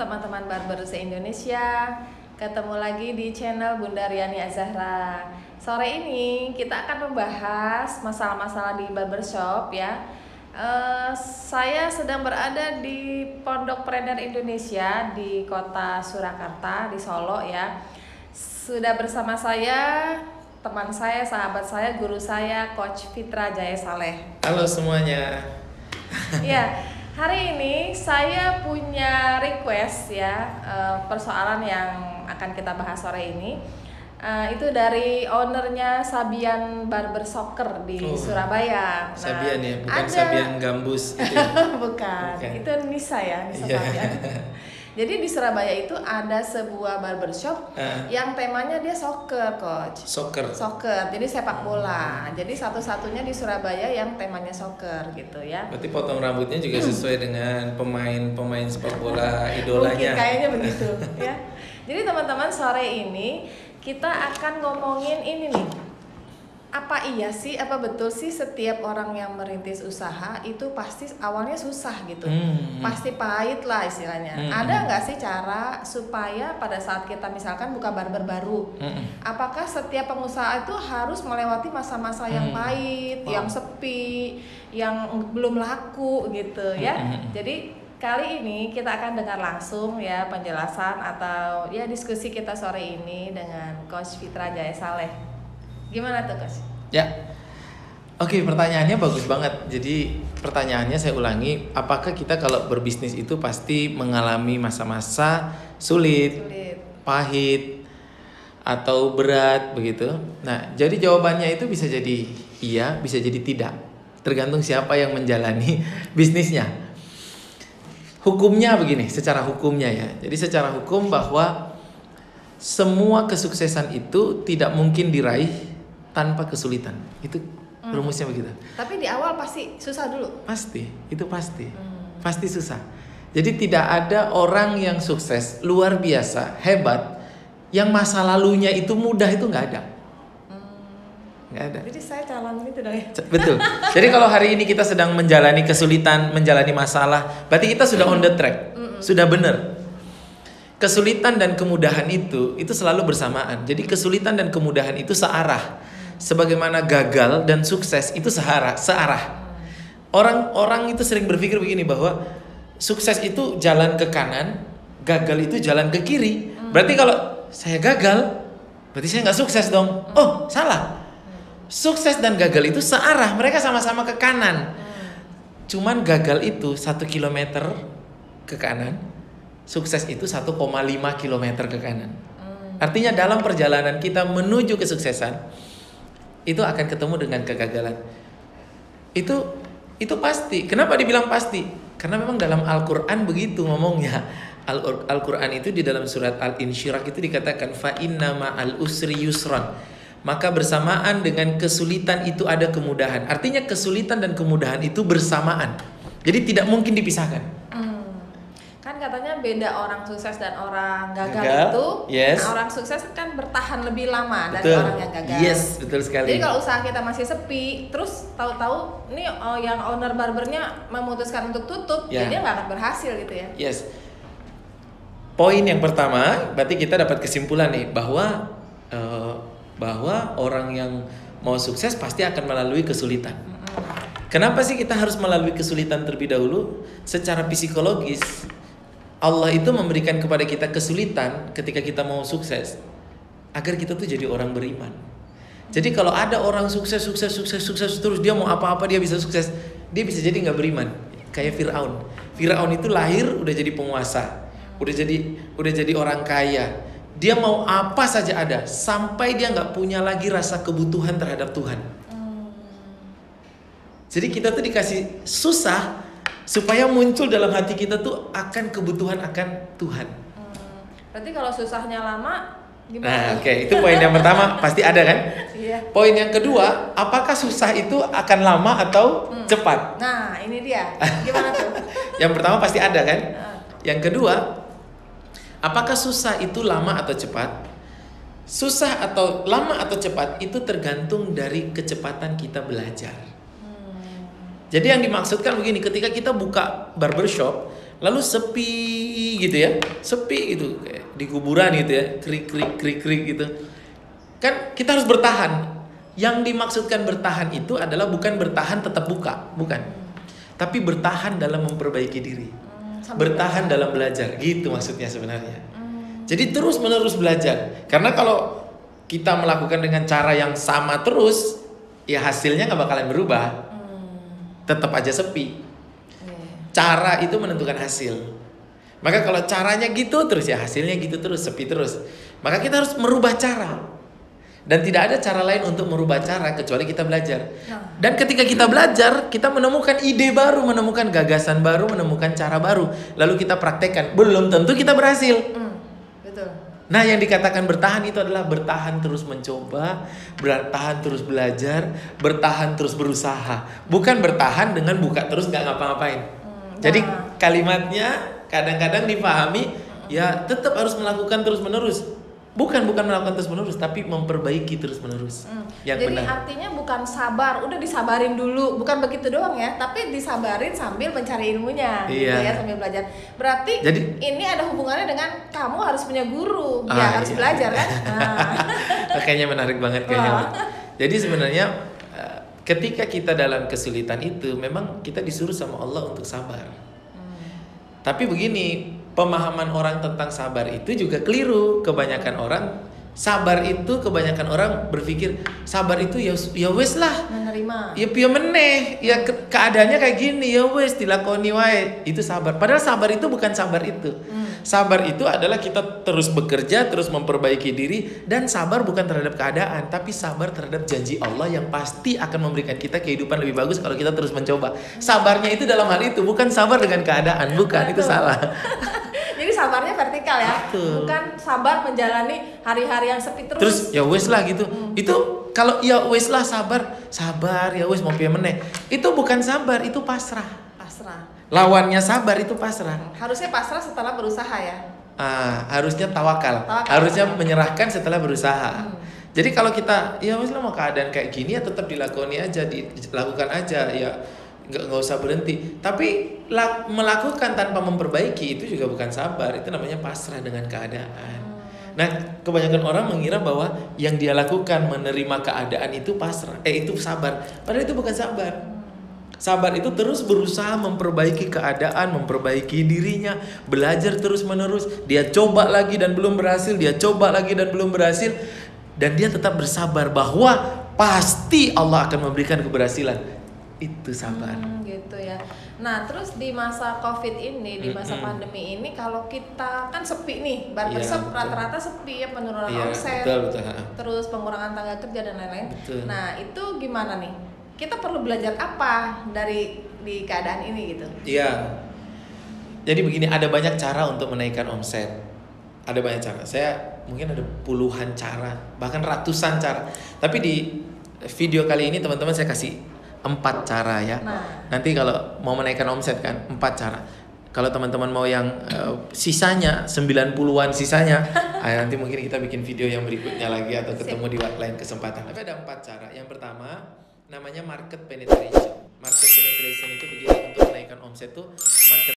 teman-teman barber se-Indonesia. Ketemu lagi di channel Bunda Riani Azahra. Sore ini kita akan membahas masalah-masalah di barbershop ya. Saya sedang berada di Pondok Prender Indonesia di kota Surakarta, di Solo ya. Sudah bersama saya teman saya, sahabat saya, guru saya, Coach Fitra Jaya Saleh. Halo semuanya. Ya, hari ini saya punya request ya, persoalan yang akan kita bahas sore ini. Itu dari ownernya Sabian Barber Soccer di Surabaya. Nah, Sabian ya, bukan Sabian Gambus itu. Bukan, itu Nisa ya, Nisa Sabian. Jadi di Surabaya itu ada sebuah barbershop yang temanya dia soccer, Coach. Soccer, jadi sepak bola. Jadi satu-satunya di Surabaya yang temanya soccer gitu ya. Berarti potong rambutnya juga sesuai dengan pemain sepak bola idolanya. Mungkin kayaknya begitu ya. Jadi teman-teman, sore ini kita akan ngomongin ini nih. Apa iya sih, apa betul sih setiap orang yang merintis usaha itu pasti awalnya susah gitu, pasti pahit lah istilahnya. Ada nggak sih cara supaya pada saat kita misalkan buka barber baru, apakah setiap pengusaha itu harus melewati masa-masa yang pahit, yang sepi, yang belum laku gitu ya? Jadi kali ini kita akan dengar langsung ya penjelasan atau ya diskusi kita sore ini dengan Coach Fitra Jaya Saleh. Gimana tuh, Coach? Ya. Oke, pertanyaannya bagus banget. Jadi pertanyaannya saya ulangi, apakah kita kalau berbisnis itu pasti mengalami masa-masa sulit, pahit, atau berat begitu? Nah, jadi jawabannya itu bisa jadi iya, bisa jadi tidak. Tergantung siapa yang menjalani bisnisnya. Hukumnya begini, secara hukumnya ya. Jadi secara hukum bahwa semua kesuksesan itu tidak mungkin diraih tanpa kesulitan. Itu rumusnya begitu. Tapi di awal pasti susah dulu. Pasti, itu pasti. Pasti susah. Jadi tidak ada orang yang sukses luar biasa, hebat, yang masa lalunya itu mudah, itu nggak ada. Nggak ada. Jadi saya calon itu dong ya. Betul. Jadi kalau hari ini kita sedang menjalani kesulitan, menjalani masalah, berarti kita sudah on the track, sudah benar. Kesulitan dan kemudahan itu selalu bersamaan. Jadi kesulitan dan kemudahan itu searah. Sebagaimana gagal dan sukses itu searah. Orang-orang itu sering berpikir begini bahwa sukses itu jalan ke kanan, gagal itu jalan ke kiri. Berarti kalau saya gagal, berarti saya nggak sukses dong. Oh, salah. Sukses dan gagal itu searah, mereka sama-sama ke kanan. Cuman gagal itu 1 kilometer ke kanan, sukses itu 1,5 kilometer ke kanan. Artinya dalam perjalanan kita menuju kesuksesan itu akan ketemu dengan kegagalan. Itu pasti. Kenapa dibilang pasti? Karena memang dalam Al-Qur'an begitu ngomongnya. Al-Qur'an itu di dalam surat Al-Insyirah itu dikatakan fa inna ma'al usri yusran. Maka bersamaan dengan kesulitan itu ada kemudahan. Artinya kesulitan dan kemudahan itu bersamaan. Jadi tidak mungkin dipisahkan. Kan katanya beda orang sukses dan orang gagal itu. Yes. Nah, orang sukses kan bertahan lebih lama dari orang yang gagal. Yes, betul sekali. Jadi kalau usaha kita masih sepi, terus tahu-tahu nih yang owner barbernya memutuskan untuk tutup, jadi dia nggak akan berhasil gitu ya. Yes. Poin yang pertama, berarti kita dapat kesimpulan nih bahwa orang yang mau sukses pasti akan melalui kesulitan. Kenapa sih kita harus melalui kesulitan terlebih dahulu? Secara psikologis, Allah itu memberikan kepada kita kesulitan ketika kita mau sukses agar kita tuh jadi orang beriman. Jadi kalau ada orang sukses terus dia mau apa-apa dia bisa sukses, dia bisa jadi nggak beriman. Kayak Firaun. Firaun itu lahir udah jadi penguasa, udah jadi orang kaya. Dia mau apa saja ada sampai dia nggak punya lagi rasa kebutuhan terhadap Tuhan. Jadi kita tuh dikasih susah supaya muncul dalam hati kita tuh akan kebutuhan akan Tuhan. Berarti kalau susahnya lama gimana? Nah, oke. Itu poin yang pertama, pasti ada kan? Iya. Poin yang kedua, apakah susah itu akan lama atau cepat? Nah, ini dia. Gimana tuh? Yang pertama pasti ada kan? Yang kedua, apakah susah itu lama atau cepat? Susah atau lama atau cepat itu tergantung dari kecepatan kita belajar. Jadi yang dimaksudkan begini, ketika kita buka barbershop, lalu sepi gitu ya, sepi gitu kayak di kuburan gitu ya, krik krik krik krik gitu. Kan kita harus bertahan. Yang dimaksudkan bertahan itu adalah bukan bertahan tetap buka, bukan. Tapi bertahan dalam memperbaiki diri. Bertahan dalam belajar, gitu maksudnya sebenarnya. Jadi terus-menerus belajar. Karena kalau kita melakukan dengan cara yang sama terus, ya hasilnya nggak bakalan berubah. Tetap aja sepi. Cara itu menentukan hasil. Maka kalau caranya gitu terus, ya hasilnya gitu terus, sepi terus. Maka kita harus merubah cara. Dan tidak ada cara lain untuk merubah cara kecuali kita belajar. Dan ketika kita belajar, kita menemukan ide baru, menemukan gagasan baru, menemukan cara baru. Lalu kita praktekkan. Belum tentu kita berhasil. Betul. Nah, yang dikatakan bertahan itu adalah bertahan terus mencoba, bertahan terus belajar, bertahan terus berusaha. Bukan bertahan dengan buka terus nggak ngapa-ngapain. Jadi kalimatnya kadang-kadang dipahami, ya tetap harus melakukan terus-menerus. Bukan melakukan terus-menerus, tapi memperbaiki terus-menerus. Yang jadi benar. artinya bukan sabar, udah disabarin dulu, bukan begitu doang ya, tapi disabarin sambil mencari ilmunya, gitu ya, sambil belajar. Berarti jadi, ini ada hubungannya dengan kamu harus punya guru, ya harus belajar kan? Kayaknya menarik banget kayaknya. Jadi sebenarnya ketika kita dalam kesulitan itu, memang kita disuruh sama Allah untuk sabar. Tapi begini, pemahaman orang tentang sabar itu juga keliru. Kebanyakan orang sabar itu, kebanyakan orang berpikir sabar itu ya wes lah, menerima. Ya piye meneh, ya keadaannya kayak gini, ya wes dilakoni wae. Itu sabar. Padahal sabar itu bukan sabar itu. Sabar itu adalah kita terus bekerja, terus memperbaiki diri, dan sabar bukan terhadap keadaan, tapi sabar terhadap janji Allah yang pasti akan memberikan kita kehidupan lebih bagus kalau kita terus mencoba. Sabarnya itu dalam hal itu, bukan sabar dengan keadaan, bukan. Itu salah. Jadi sabarnya vertikal ya, bukan sabar menjalani hari-hari yang sepi terus ya wes lah gitu. Itu kalau ya wes lah sabar ya wes mau piye meneh. Itu bukan sabar, itu pasrah. Lawannya sabar itu pasrah. Harusnya pasrah setelah berusaha ya. Harusnya tawakal. Harusnya menyerahkan setelah berusaha. Jadi kalau kita ya wes lah mau keadaan kayak gini ya tetap dilakoni aja, dilakukan aja ya. Nggak usah berhenti. Tapi melakukan tanpa memperbaiki itu juga bukan sabar. Itu namanya pasrah dengan keadaan. Nah, kebanyakan orang mengira bahwa yang dia lakukan menerima keadaan itu pasrah, itu sabar. Padahal itu bukan sabar. Sabar itu terus berusaha memperbaiki keadaan, memperbaiki dirinya, belajar terus-menerus. Dia coba lagi dan belum berhasil, dia coba lagi dan belum berhasil, dan dia tetap bersabar bahwa pasti Allah akan memberikan keberhasilan. Itu sabar. Gitu ya. Nah, terus di masa Covid ini, di masa pandemi ini, kalau kita kan sepi nih, barbershop rata-rata sepi ya, penurunan omset, terus pengurangan tenaga kerja dan lain-lain. Nah, itu gimana nih? Kita perlu belajar apa di keadaan ini gitu? Iya. Jadi begini, ada banyak cara untuk menaikkan omset. Ada banyak cara. Saya mungkin ada puluhan cara, bahkan ratusan cara. Tapi di video kali ini teman-teman saya kasih 4 cara ya. Nanti kalau mau menaikkan omset kan 4 cara. Kalau teman-teman mau yang sisanya 90-an sisanya, nanti mungkin kita bikin video yang berikutnya lagi atau ketemu di lain kesempatan. Tapi ada 4 cara. Yang pertama namanya market penetration. Market penetration itu begini, untuk menaikkan omset tuh market